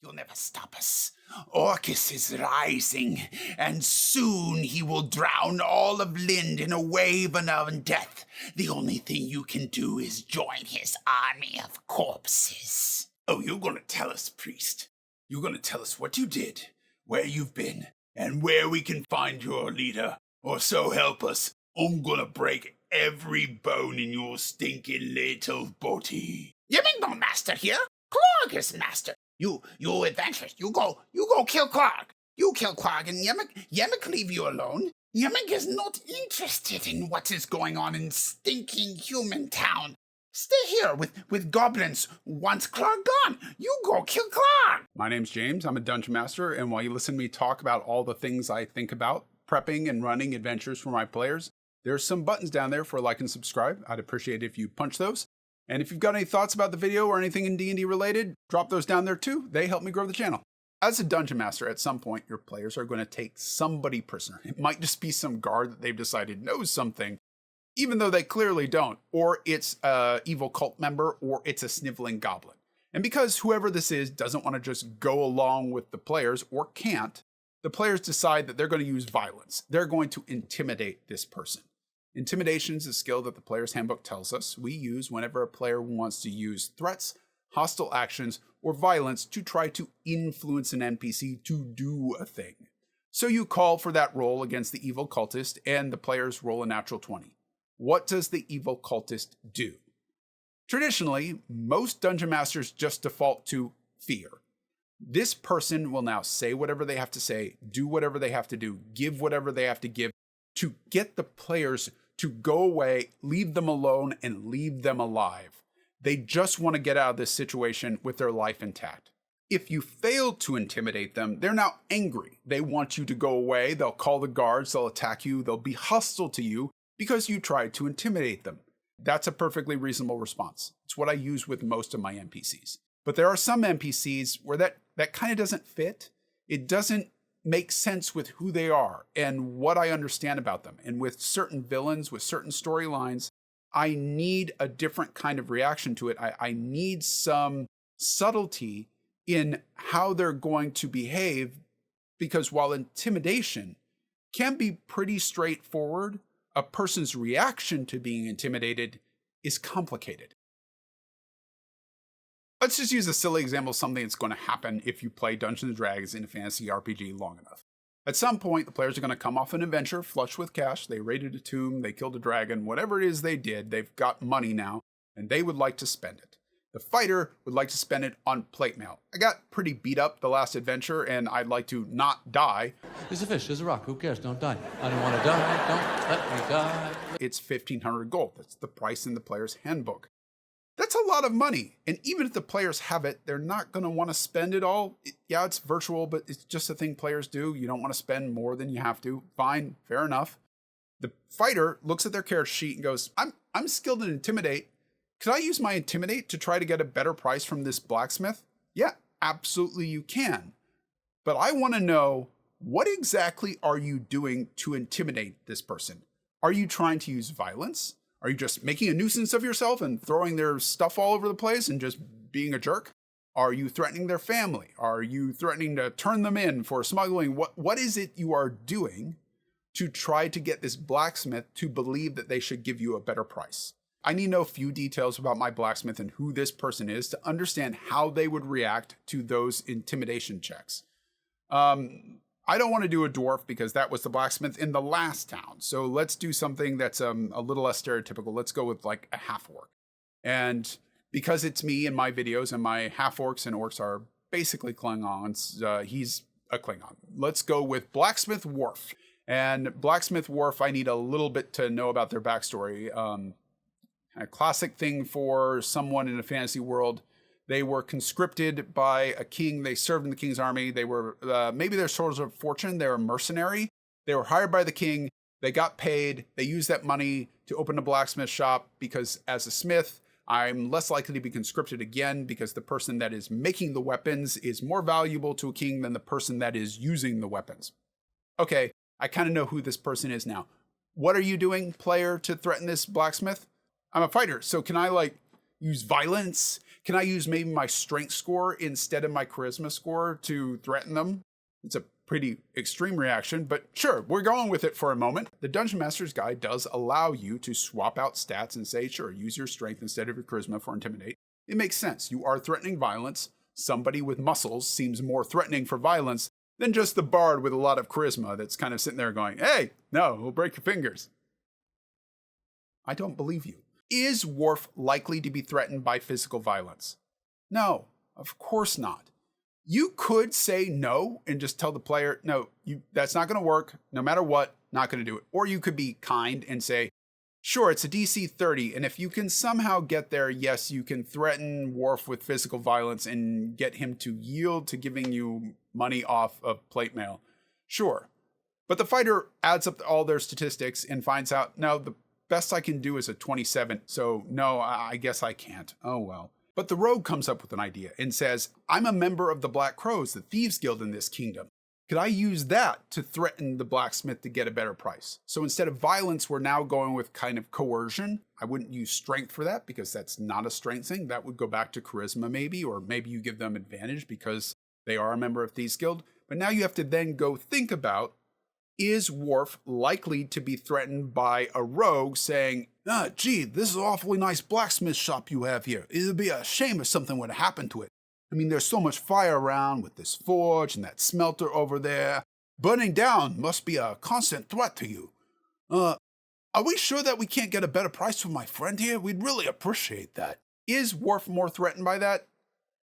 You'll never stop us. Orcus is rising, and soon he will drown all of Lind in a wave of death. The only thing you can do is join his army of corpses. Oh, you're gonna tell us, priest. You're gonna tell us what you did, where you've been, and where we can find your leader. Or so help us, I'm gonna break every bone in your stinking little body. Yemingbone master here. Clark is master. You adventurous. You go kill Clark. You kill Clark, and Yemek leave you alone. Yemek is not interested in what is going on in stinking human town. Stay here with goblins. Once Clark gone, you go kill Clark. My name's James. I'm a dungeon master, and while you listen to me talk about all the things I think about prepping and running adventures for my players, there's some buttons down there for like and subscribe. I'd appreciate it if you punch those. And if you've got any thoughts about the video or anything in D&D related, drop those down there too. They help me grow the channel. As a dungeon master, at some point, your players are going to take somebody prisoner. It might just be some guard that they've decided knows something, even though they clearly don't. Or it's an evil cult member, or it's a sniveling goblin. And because whoever this is doesn't want to just go along with the players, or can't, the players decide that they're going to use violence. They're going to intimidate this person. Intimidation is a skill that the player's handbook tells us we use whenever a player wants to use threats, hostile actions, or violence to try to influence an NPC to do a thing. So you call for that roll against the evil cultist, and the players roll a natural 20. What does the evil cultist do? Traditionally, most dungeon masters just default to fear. This person will now say whatever they have to say, do whatever they have to do, give whatever they have to give to get the players to go away, leave them alone, and leave them alive. They just want to get out of this situation with their life intact. If you fail to intimidate them, they're now angry. They want you to go away. They'll call the guards. They'll attack you. They'll be hostile to you because you tried to intimidate them. That's a perfectly reasonable response. It's what I use with most of my NPCs. But there are some NPCs where that kind of doesn't fit. It doesn't make sense with who they are and what I understand about them. And with certain villains, with certain storylines, I need a different kind of reaction to it. I need some subtlety in how they're going to behave, because while intimidation can be pretty straightforward, a person's reaction to being intimidated is complicated. Let's just use a silly example of something that's going to happen if you play Dungeons & Dragons in a fantasy RPG long enough. At some point, the players are going to come off an adventure flush with cash. They raided a tomb, they killed a dragon, whatever it is they did, they've got money now, and they would like to spend it. The fighter would like to spend it on plate mail. I got pretty beat up the last adventure, and I'd like to not die. There's a fish, there's a rock, who cares? Don't die. I don't want to die, don't let me die. It's 1,500 gold. That's the price in the player's handbook. That's a lot of money. And even if the players have it, they're not going to want to spend it all. Yeah, it's virtual, but it's just a thing players do. You don't want to spend more than you have to. Fine, fair enough. The fighter looks at their character sheet and goes, I'm skilled in intimidate. Could I use my intimidate to try to get a better price from this blacksmith? Yeah, absolutely you can. But I want to know, what exactly are you doing to intimidate this person? Are you trying to use violence? Are you just making a nuisance of yourself and throwing their stuff all over the place and just being a jerk? Are you threatening their family? Are you threatening to turn them in for smuggling? What is it you are doing to try to get this blacksmith to believe that they should give you a better price? I need to know a few details about my blacksmith and who this person is to understand how they would react to those intimidation checks. I don't want to do a dwarf because that was the blacksmith in the last town. So let's do something that's a little less stereotypical. Let's go with like a half-orc. And because it's me in my videos and my half-orcs and orcs are basically Klingons, he's a Klingon. Let's go with Blacksmith Worf. And Blacksmith Worf, I need a little bit to know about their backstory. A classic thing for someone in a fantasy world. They were conscripted by a king. They served in the king's army. They were, maybe they're soldiers of fortune. They were mercenary. They were hired by the king. They got paid. They used that money to open a blacksmith shop because as a smith, I'm less likely to be conscripted again because the person that is making the weapons is more valuable to a king than the person that is using the weapons. Okay, I kind of know who this person is now. What are you doing, player, to threaten this blacksmith? I'm a fighter, so can I use violence? Can I use maybe my strength score instead of my charisma score to threaten them? It's a pretty extreme reaction, but sure, we're going with it for a moment. The Dungeon Master's Guide does allow you to swap out stats and say, sure, use your strength instead of your charisma for intimidate. It makes sense. You are threatening violence. Somebody with muscles seems more threatening for violence than just the bard with a lot of charisma that's kind of sitting there going, hey, no, we'll break your fingers. I don't believe you. Is Worf likely to be threatened by physical violence? No, of course not. You could say no and just tell the player, no, that's not going to work. No matter what, not going to do it. Or you could be kind and say, sure, it's a DC 30, and if you can somehow get there, yes, you can threaten Worf with physical violence and get him to yield to giving you money off of plate mail. Sure. But the fighter adds up all their statistics and finds out, no, the best I can do is a 27, so no, I guess I can't. Oh well. But the rogue comes up with an idea and says, I'm a member of the Black Crows, the Thieves Guild in this kingdom. Could I use that to threaten the blacksmith to get a better price? So instead of violence, we're now going with kind of coercion. I wouldn't use strength for that because that's not a strength thing. That would go back to charisma maybe, or maybe you give them advantage because they are a member of Thieves Guild. But now you have to then go think about, is Worf likely to be threatened by a rogue saying, gee, this is an awfully nice blacksmith shop you have here. It'd be a shame if something were to happen to it. I mean, there's so much fire around with this forge and that smelter over there. Burning down must be a constant threat to you. Are we sure that we can't get a better price for my friend here? We'd really appreciate that. Is Worf more threatened by that?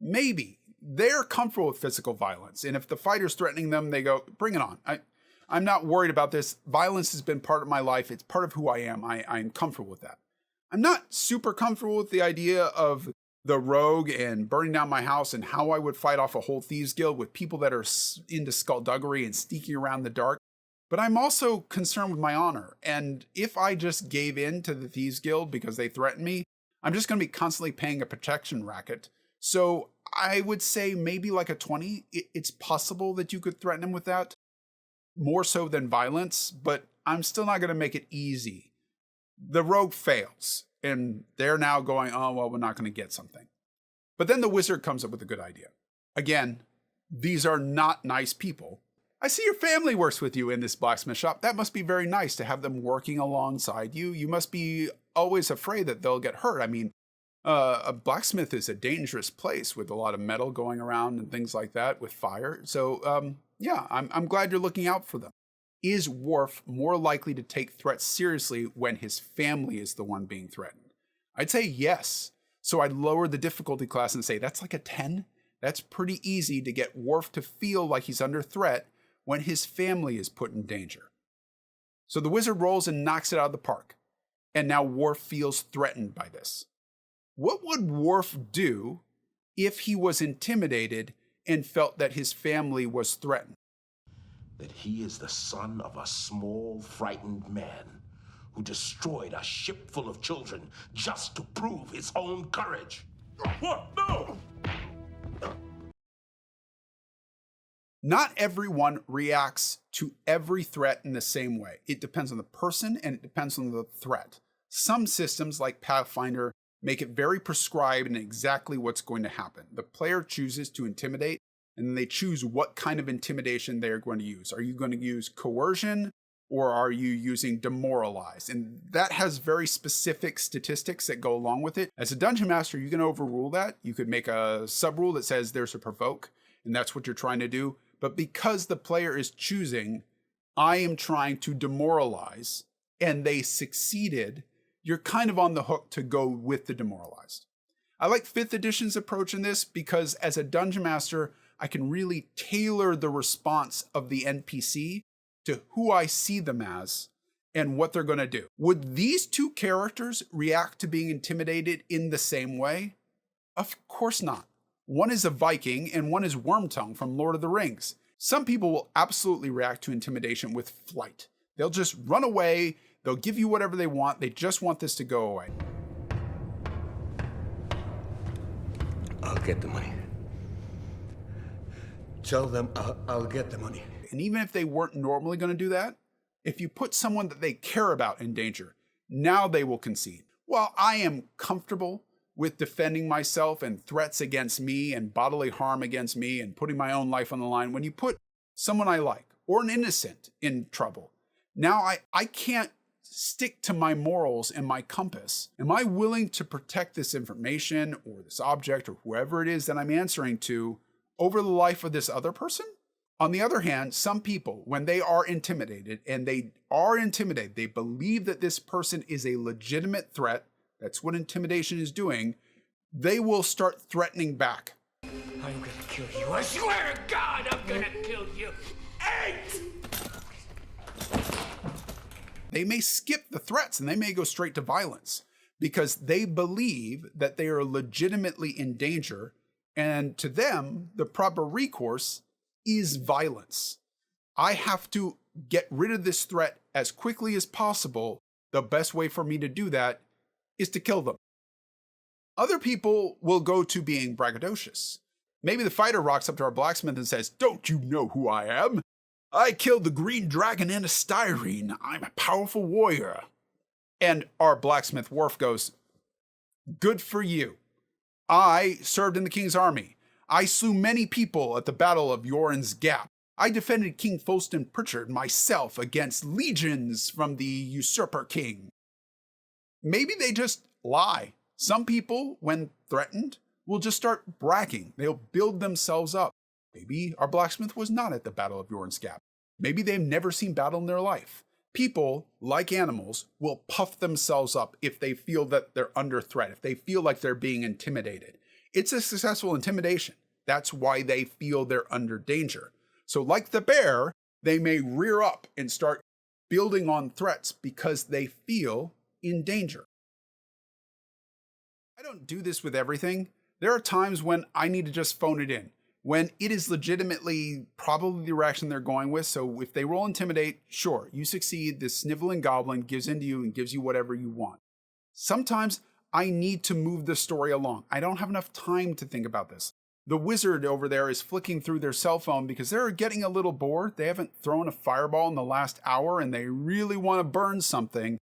Maybe. They're comfortable with physical violence, and if the fighter's threatening them, they go, bring it on. I'm not worried about this. Violence has been part of my life. It's part of who I am. I'm comfortable with that. I'm not super comfortable with the idea of the rogue and burning down my house and how I would fight off a whole thieves guild with people that are into skullduggery and sneaking around the dark. But I'm also concerned with my honor. And if I just gave in to the thieves guild because they threatened me, I'm just going to be constantly paying a protection racket. So I would say maybe like a 20. It's possible that you could threaten him with that. More so than violence, but I'm still not going to make it easy. The rogue fails, and they're now going, oh, well, we're not going to get something. But then the wizard comes up with a good idea. Again, these are not nice people. I see your family works with you in this blacksmith shop. That must be very nice to have them working alongside you. You must be always afraid that they'll get hurt. I mean, a blacksmith is a dangerous place with a lot of metal going around and things like that with fire. So, yeah, I'm glad you're looking out for them. Is Worf more likely to take threats seriously when his family is the one being threatened? I'd say yes. So I'd lower the difficulty class and say that's like a 10. That's pretty easy to get Worf to feel like he's under threat when his family is put in danger. So the wizard rolls and knocks it out of the park. And now Worf feels threatened by this. What would Worf do if he was intimidated and felt that his family was threatened? That he is the son of a small, frightened man who destroyed a ship full of children just to prove his own courage. What? No! Not everyone reacts to every threat in the same way. It depends on the person and it depends on the threat. Some systems, like Pathfinder, make it very prescribed in exactly what's going to happen. The player chooses to intimidate, and then they choose what kind of intimidation they're going to use. Are you going to use coercion, or are you using demoralize? And that has very specific statistics that go along with it. As a dungeon master, you can overrule that. You could make a sub-rule that says there's a provoke, and that's what you're trying to do. But because the player is choosing, I am trying to demoralize, and they succeeded, you're kind of on the hook to go with the demoralized. I like 5th edition's approach in this because as a dungeon master, I can really tailor the response of the NPC to who I see them as and what they're going to do. Would these two characters react to being intimidated in the same way? Of course not. One is a Viking and one is Wormtongue from Lord of the Rings. Some people will absolutely react to intimidation with flight. They'll just run away. They'll give you whatever they want. They just want this to go away. I'll get the money. Tell them I'll get the money. And even if they weren't normally going to do that, if you put someone that they care about in danger, now they will concede. While I am comfortable with defending myself and threats against me and bodily harm against me and putting my own life on the line, when you put someone I like or an innocent in trouble, now I can't stick to my morals and my compass. Am I willing to protect this information or this object or whoever it is that I'm answering to over the life of this other person? On the other hand, some people, when they are intimidated, and they are intimidated, they believe that this person is a legitimate threat. That's what intimidation is doing. They will start threatening back. I'm gonna kill you. I swear to God, I'm gonna kill you. Eight! They may skip the threats and they may go straight to violence because they believe that they are legitimately in danger. And to them, the proper recourse is violence. I have to get rid of this threat as quickly as possible. The best way for me to do that is to kill them. Other people will go to being braggadocious. Maybe the fighter rocks up to our blacksmith and says, "Don't you know who I am? I killed the green dragon and a styrene. I'm a powerful warrior." And our blacksmith Worf goes, "Good for you. I served in the king's army. I slew many people at the Battle of Yoren's Gap. I defended King Folston Pritchard myself against legions from the usurper king." Maybe they just lie. Some people, when threatened, will just start bragging. They'll build themselves up. Maybe our blacksmith was not at the Battle of Yoren's Gap. Maybe they've never seen battle in their life. People, like animals, will puff themselves up if they feel that they're under threat, if they feel like they're being intimidated. It's a successful intimidation. That's why they feel they're under danger. So like the bear, they may rear up and start building on threats because they feel in danger. I don't do this with everything. There are times when I need to just phone it in, when it is legitimately probably the reaction they're going with. So if they roll intimidate, sure, you succeed. This sniveling goblin gives in to you and gives you whatever you want. Sometimes I need to move the story along. I don't have enough time to think about this. The wizard over there is flicking through their cell phone because they're getting a little bored. They haven't thrown a fireball in the last hour and they really want to burn something.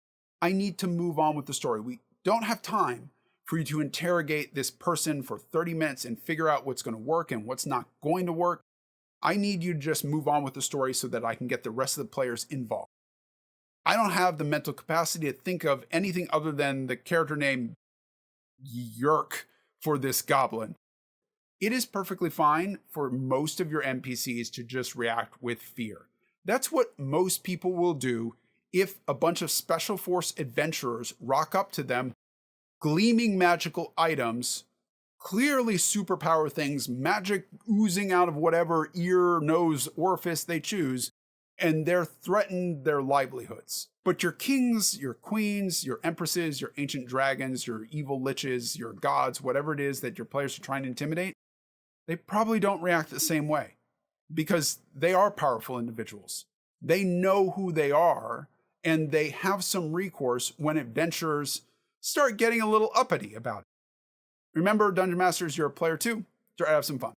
I need to move on with the story. We don't have time for you to interrogate this person for 30 minutes and figure out what's going to work and what's not going to work. I need you to just move on with the story so that I can get the rest of the players involved. I don't have the mental capacity to think of anything other than the character name Yerk for this goblin. It is perfectly fine for most of your NPCs to just react with fear. That's what most people will do if a bunch of special force adventurers rock up to them, gleaming magical items, clearly superpower things, magic oozing out of whatever ear, nose, orifice they choose, and they're threatened their livelihoods. But your kings, your queens, your empresses, your ancient dragons, your evil liches, your gods, whatever it is that your players are trying to intimidate, they probably don't react the same way because they are powerful individuals. They know who they are, and they have some recourse when adventurers start getting a little uppity about it. Remember, Dungeon Masters, you're a player too. Try to have some fun.